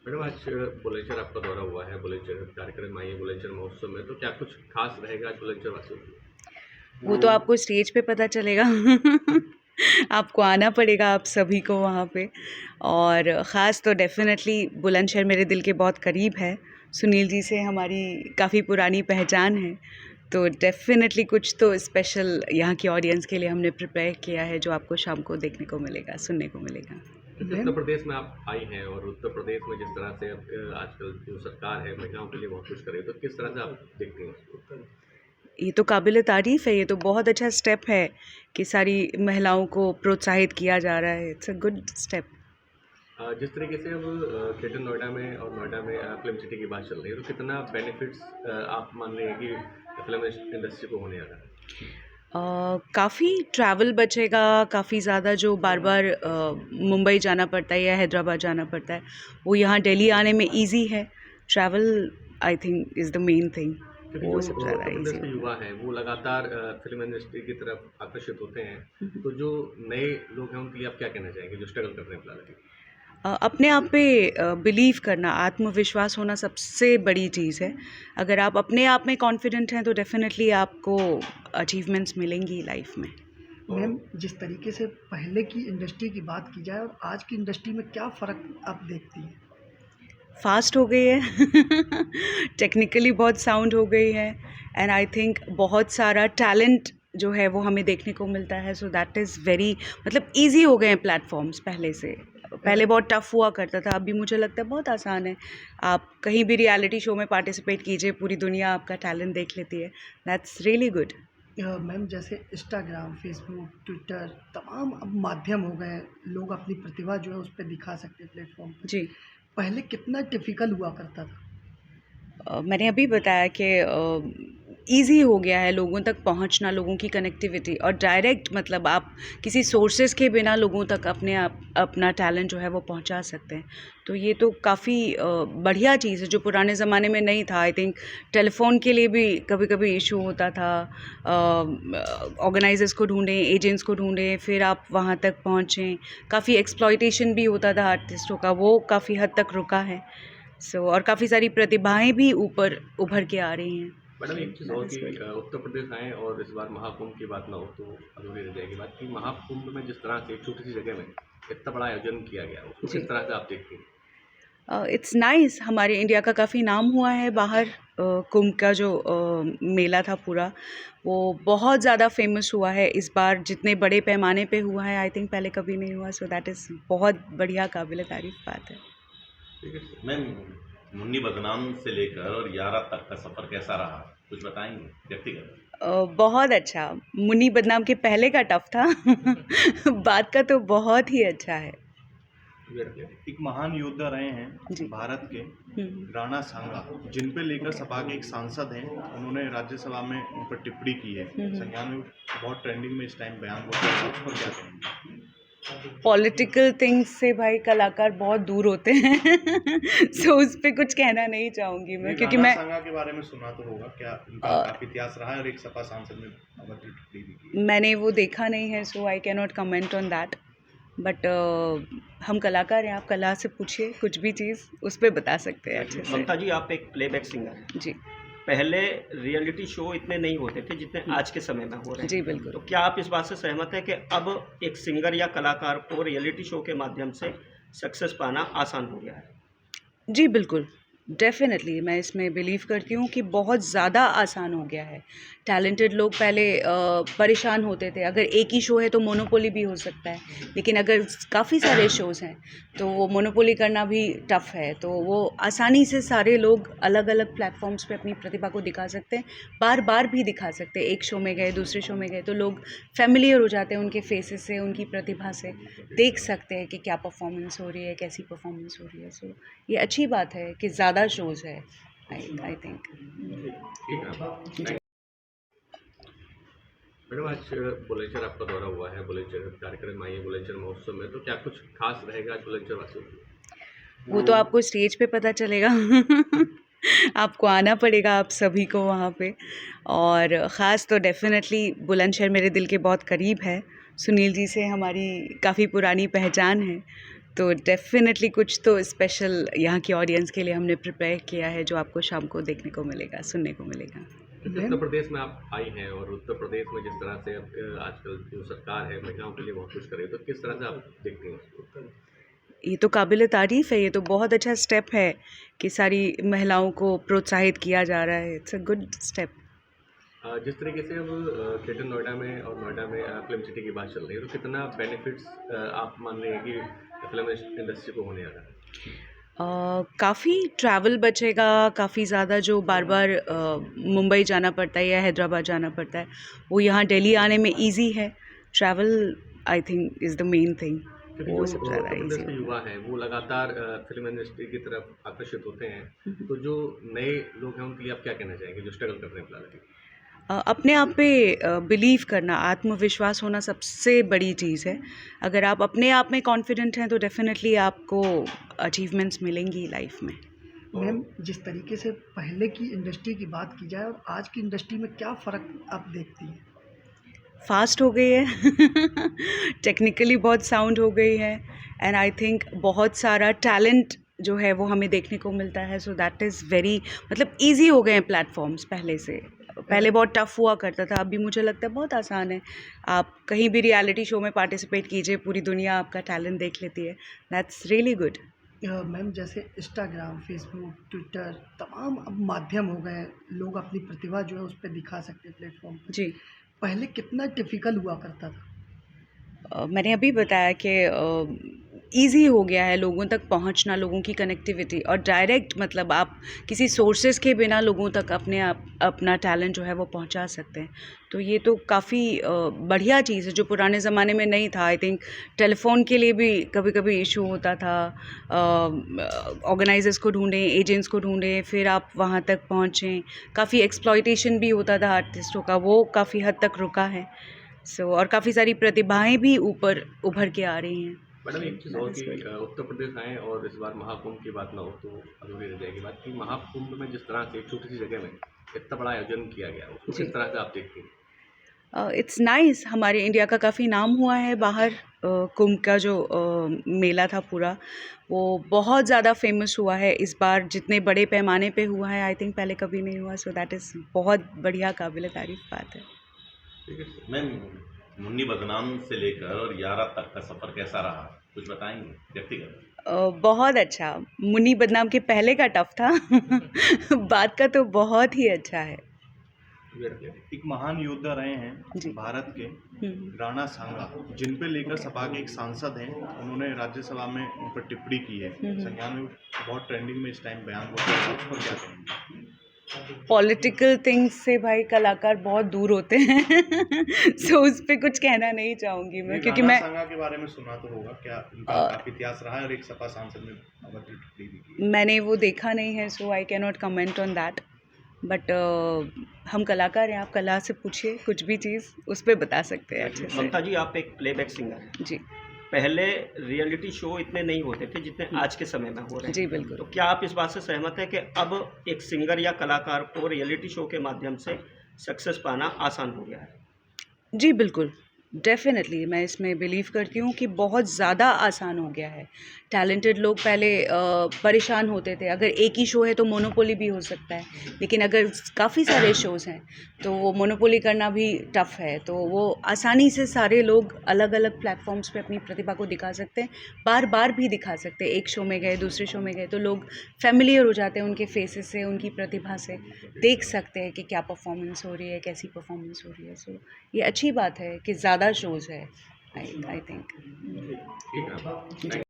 Madam आज बुलंदशहर आपका दौरा हुआ है, बुलंदशहर कार्यक्रम आई है बुलंदशहर महोत्सव में, तो क्या कुछ खास रहेगा आज बुलंदशहर वासियों के लिए? वो तो आपको स्टेज पे पता चलेगा। आपको आना पड़ेगा आप सभी को वहाँ पे। और ख़ास तो डेफ़िनेटली बुलंदशहर मेरे दिल के बहुत करीब है। सुनील जी से हमारी काफ़ी पुरानी पहचान है, तो डेफ़िनेटली कुछ तो स्पेशल यहाँ की ऑडियंस के लिए हमने प्रिपेयर किया है, जो आपको शाम को देखने को मिलेगा, सुनने को मिलेगा। जैसे उत्तर प्रदेश में आप आई हैं और उत्तर प्रदेश में जिस तरह से अब आजकल जो सरकार है महिलाओं के लिए बहुत कुछ कर रही है, तो किस तरह से आप देखती हैं उसको? ये तो काबिल तारीफ़ है, ये तो बहुत अच्छा स्टेप है कि सारी महिलाओं को प्रोत्साहित किया जा रहा है। It's a good step. जिस तरीके से अब ग्रेटर नोएडा में और नोएडा में फिल्म सिटी की बात चल रही है, तो कितना बेनिफिट्स आप मान रहे हैं कि फिल्म इंडस्ट्री को होने आ रहा है? काफ़ी ट्रैवल बचेगा, काफ़ी ज़्यादा जो बार-बार मुंबई जाना पड़ता है या हैदराबाद जाना पड़ता है, वो यहाँ दिल्ली आने में ईज़ी है। Travel I think is the main thing, क्योंकि वो जो सबसे ज़्यादा उत्तर प्रदेश ईज़ी के होगा। युवा हैं वो लगातार फिल्म इंडस्ट्री की तरफ आकर्षित होते हैं, तो जो नए लोग हैं उनके लिए आप क्या कहना चाहेंगे जो स्ट्रगल कर रहे हैं फिलहाल अभी? अपने आप पे बिलीव करना, आत्मविश्वास होना सबसे बड़ी चीज़ है। अगर आप अपने आप में कॉन्फिडेंट हैं तो डेफ़िनेटली आपको अचीवमेंट्स मिलेंगी लाइफ़ में। मैम, जिस तरीके से पहले की इंडस्ट्री की बात की जाए और आज की इंडस्ट्री में क्या फ़र्क आप देखती हैं? फास्ट हो गई है। टेक्निकली बहुत साउंड हो गई है। एंड आई थिंक बहुत सारा टैलेंट जो है वो हमें देखने को मिलता है, सो दैट इज़ वेरी मतलब इजी हो गए हैं प्लेटफॉर्म्स पहले से। पहले बहुत टफ हुआ करता था, अभी मुझे लगता है बहुत आसान है। आप कहीं भी रियलिटी शो में पार्टिसिपेट कीजिए, पूरी दुनिया आपका टैलेंट देख लेती है। That's really good. मैम, जैसे इंस्टाग्राम, फेसबुक, ट्विटर तमाम अब माध्यम हो गए हैं, लोग अपनी प्रतिभा जो है उस पे दिखा सकते हैं प्लेटफ़ॉर्म पे। जी। पहले कितना डिफ़िकल्ट हुआ करता था? मैंने अभी बताया कि ईज़ी हो गया है लोगों तक पहुंचना, लोगों की कनेक्टिविटी और डायरेक्ट मतलब आप किसी सोर्सेज़ के बिना लोगों तक अपने आप अपना टैलेंट जो है वो पहुंचा सकते हैं। तो ये तो काफ़ी बढ़िया चीज़ है जो पुराने ज़माने में नहीं था। आई थिंक टेलीफ़ोन के लिए भी कभी-कभी इशू होता था। ऑर्गेनाइज़र्स को ढूँढें, एजेंट्स को ढूँढें, फिर आप वहाँ तक पहुँचें। काफ़ी एक्सप्लॉइटेशन भी होता था आर्टिस्टों का, वो काफ़ी हद तक रुका है। और काफ़ी सारी प्रतिभाएं भी ऊपर उभर के आ रही हैं। मैडम एक चीज़ दैट और इज़ कि गुड। उत्तर प्रदेश आएँ और इस बार महाकुंभ की बात ना हो तो अधूरी रह जाएगी बात कि महाकुंभ में जिस तरह से एक छोटी सी जगह में इतना बड़ा आयोजन किया गया उसको जी। किस तरह से आप देखती हैं? इट्स नाइस, हमारे इंडिया का काफ़ी नाम हुआ है बाहर। कुंभ का जो मेला था पूरा, वो बहुत ज़्यादा फेमस हुआ है इस बार, जितने बड़े पैमाने पे हुआ है आई थिंक पहले कभी नहीं हुआ। सो दैट इज़ बहुत बढ़िया, काबिल तारीफ़ बात है। ठीक है। मैम, मुन्नी बदनाम से लेकर और यारा तक का सफ़र कैसा रहा? कुछ बताएँगे व्यक्तिगत? बहुत अच्छा। मुन्नी बदनाम के पहले का टफ था। बाद का तो बहुत ही अच्छा है। एक महान योद्धा रहे हैं जी। भारत के, हम्म। राणा सांगा, जिन पे लेकर सपा के एक सांसद हैं, उन्होंने राज्यसभा में उन पर टिप्पणी की है। संज्ञान में बहुत ट्रेंडिंग में इस टाइम बयान हुआ है, उस पर क्या कहेंगे? पॉलिटिकल थिंग्स से भाई कलाकार बहुत दूर होते हैं। सो उस पे कुछ कहना नहीं चाहूँगी मैं, क्योंकि राणा मैं सांगा के बारे में सुना तो होगा, क्या उनका काफी इतिहास रहा है और एक सपा सांसद ने अभद्र टिप्पणी भी की है। मैंने वो देखा नहीं है, सो आई कैन नॉट कमेंट ऑन दैट। बट हम कलाकार हैं, आप कला से पूछिए कुछ भी चीज़, उस पे बता सकते हैं अच्छे से। ममता जी, आप एक प्लेबैक सिंगर हैं। जी। पहले रियलिटी शो इतने नहीं होते थे जितने आज के समय में हो रहे हैं। जी बिल्कुल। तो क्या आप इस बात से सहमत हैं कि अब एक सिंगर या कलाकार को रियलिटी शो के माध्यम से सक्सेस पाना आसान हो गया है? जी बिल्कुल, डेफ़िनेटली मैं इसमें बिलीव करती हूँ कि बहुत ज़्यादा आसान हो गया है। टैलेंटेड लोग पहले परेशान होते थे, अगर एक ही शो है तो मोनोपोली भी हो सकता है, लेकिन अगर काफ़ी सारे शोज़ हैं तो वो मोनोपोली करना भी टफ़ है। तो वो आसानी से सारे लोग अलग-अलग प्लेटफ़ॉर्म्स पे अपनी प्रतिभा को दिखा सकते हैं, बार-बार भी दिखा सकते हैं। एक शो में गए, दूसरे शो में गए तो लोग फ़ैमिलियर हो जाते हैं उनके फेसेस से, उनकी प्रतिभा से, देख सकते हैं कि क्या परफ़ॉर्मेंस हो रही है, कैसी परफ़ॉर्मेंस हो रही है। सो ये अच्छी बात है कि ज़्यादा शोज़ है, आई थिंक। ठीक है। मैडम आज बुलंदशहर आपका दौरा हुआ है, बुलंदशहर कार्यक्रम आई है बुलंदशहर महोत्सव में, तो क्या कुछ खास रहेगा आज बुलंदशहर वासियों के लिए? वो तो आपको स्टेज पे पता चलेगा। आपको आना पड़ेगा आप सभी को वहाँ पे। और ख़ास तो डेफ़िनेटली बुलंदशहर मेरे दिल के बहुत करीब है। सुनील जी से हमारी काफ़ी पुरानी पहचान है, तो डेफिनेटली कुछ तो स्पेशल यहाँ की ऑडियंस के लिए हमने प्रिपेयर किया है जो आपको शाम को देखने को मिलेगा, सुनने को मिलेगा। क्योंकि उत्तर प्रदेश में आप आई हैं और उत्तर प्रदेश में जिस तरह से अब आजकल जो सरकार है महिलाओं के लिए बहुत कुछ कर रही है, तो किस तरह से आप देखती हैं उसको? ये तो काबिल तारीफ़ है, ये तो बहुत अच्छा स्टेप है कि सारी महिलाओं को प्रोत्साहित किया जा रहा है। It's a good step. जिस तरीके से अब ग्रेटर नोएडा में और नोएडा में फिल्म सिटी की बात चल रही है, तो कितना बेनिफिट्स आप मान रहे हैं कि फिल्म इंडस्ट्री को होने वाला है? काफ़ी ट्रैवल बचेगा, काफ़ी ज़्यादा जो बार बार मुंबई जाना पड़ता है या हैदराबाद जाना पड़ता है, वो यहाँ दिल्ली आने में इजी है। Travel I think is the main thing, क्योंकि वो जो सबसे ज़्यादा उत्तर प्रदेश के ईजी। युवा हैं वो लगातार फिल्म इंडस्ट्री की तरफ आकर्षित होते हैं, तो जो नए लोग हैं उनके लिए आप क्या कहना चाहेंगे जो स्ट्रगल कर रहे हैं फिलहाल अभी? अपने आप पे बिलीव करना, आत्मविश्वास होना सबसे बड़ी चीज़ है। अगर आप अपने आप में कॉन्फिडेंट हैं तो डेफिनेटली आपको अचीवमेंट्स मिलेंगी लाइफ में। मैम, जिस तरीके से पहले की इंडस्ट्री की बात की जाए और आज की इंडस्ट्री में क्या फ़र्क आप देखती हैं? फास्ट हो गई है टेक्निकली बहुत साउंड हो गई है, एंड आई थिंक बहुत सारा टैलेंट जो है वो हमें देखने को मिलता है। सो दैट इज़ वेरी, मतलब इजी हो गए हैं प्लेटफॉर्म्स पहले से। पहले बहुत टफ हुआ करता था, अभी मुझे लगता है बहुत आसान है। आप कहीं भी रियलिटी शो में पार्टिसिपेट कीजिए, पूरी दुनिया आपका टैलेंट देख लेती है। That's really good. मैम, जैसे इंस्टाग्राम, फेसबुक, ट्विटर तमाम अब माध्यम हो गए हैं, लोग अपनी प्रतिभा जो है उस पे दिखा सकते हैं प्लेटफॉर्म पे। जी, पहले कितना डिफ़िकल्ट हुआ करता था? मैंने अभी बताया कि ईज़ी हो गया है लोगों तक पहुंचना, लोगों की कनेक्टिविटी, और डायरेक्ट मतलब आप किसी सोर्सेज़ के बिना लोगों तक अपना टैलेंट जो है वो पहुंचा सकते हैं। तो ये तो काफ़ी बढ़िया चीज़ है जो पुराने ज़माने में नहीं था। आई थिंक टेलीफोन के लिए भी कभी कभी इशू होता था, ऑर्गेनाइजर्स को ढूंढें, एजेंट्स को ढूंढें, फिर आप वहाँ तक पहुँचें। काफ़ी एक्सप्लॉयटेशन भी होता था आर्टिस्टों का, वो काफ़ी हद तक रुका है। और काफ़ी सारी प्रतिभाएं भी ऊपर उभर के आ रही हैं। मैडम एक चीज़ और कि उत्तर प्रदेश आए और इस बार महाकुंभ की बात ना हो तो अधूरी रह जाएगी बात कि महाकुंभ में जिस तरह से छोटी सी जगह में इतना बड़ा आयोजन किया गया, उसको किस तरह से आप देखती हैं? It's nice. हमारे इंडिया का काफ़ी नाम हुआ है बाहर। कुंभ का जो मेला था पूरा, वो बहुत ज़्यादा फेमस हुआ है इस बार, जितने बड़े पैमाने पे हुआ है आई थिंक पहले कभी नहीं हुआ। सो दैट इज़ बहुत बढ़िया, काबिल तारीफ़ बात है। ठीक है। मैम, मुन्नी बदनाम से लेकर और 11 तक का सफ़र कैसा रहा, कुछ बताएंगे व्यक्तिगत? बहुत अच्छा। मुन्नी बदनाम के पहले का टफ था बाद का तो बहुत ही अच्छा है। एक महान योद्धा रहे जी। हैं भारत के, राणा सांगा, जिन पे लेकर सपा के एक सांसद हैं, उन्होंने राज्यसभा में उन पर टिप्पणी की है। संज्ञान में बहुत ट्रेंडिंग में इस टाइम बयान हुआ है, उस पर क्या कहेंगे? पॉलिटिकल थिंग्स से भाई कलाकार बहुत दूर होते हैं सो उस पर कुछ कहना नहीं चाहूँगी मैं, क्योंकि राणा मैं सांगा के बारे में सुना तो होगा, क्या उनका काफी इतिहास रहा है और एक सपा सांसद ने अभद्र टिप्पणी भी की। मैंने वो देखा नहीं है, सो आई कैन नॉट कमेंट ऑन दैट। बट हम कलाकार हैं, आप कला से पूछिए कुछ भी चीज़, उस पर बता सकते हैं अच्छे से। ममता जी, आप एक प्लेबैक सिंगर हैं। जी पहले रियलिटी शो इतने नहीं होते थे जितने आज के समय में हो रहे हैं। जी बिल्कुल। तो क्या आप इस बात से सहमत हैं कि अब एक सिंगर या कलाकार को रियलिटी शो के माध्यम से सक्सेस पाना आसान हो गया है? जी बिल्कुल, डेफ़िनेटली मैं इसमें बिलीव करती हूँ कि बहुत ज़्यादा आसान हो गया है। टैलेंटेड लोग पहले परेशान होते थे, अगर एक ही शो है तो मोनोपोली भी हो सकता है, लेकिन अगर काफ़ी सारे शोज़ हैं तो वो मोनोपोली करना भी टफ़ है। तो वो आसानी से सारे लोग अलग अलग प्लेटफॉर्म्स पे अपनी प्रतिभा को दिखा सकते हैं, बार बार भी दिखा सकते हैं। एक शो में गए, दूसरे शो में गए तो लोग फेमिलियर हो जाते हैं उनके फेसेस से, उनकी प्रतिभा से, देख सकते हैं कि क्या परफॉर्मेंस हो रही है, कैसी परफॉर्मेंस हो रही है। सो ये अच्छी बात है कि ज़्यादा शोज़ है, आई थिंक। ठीक है।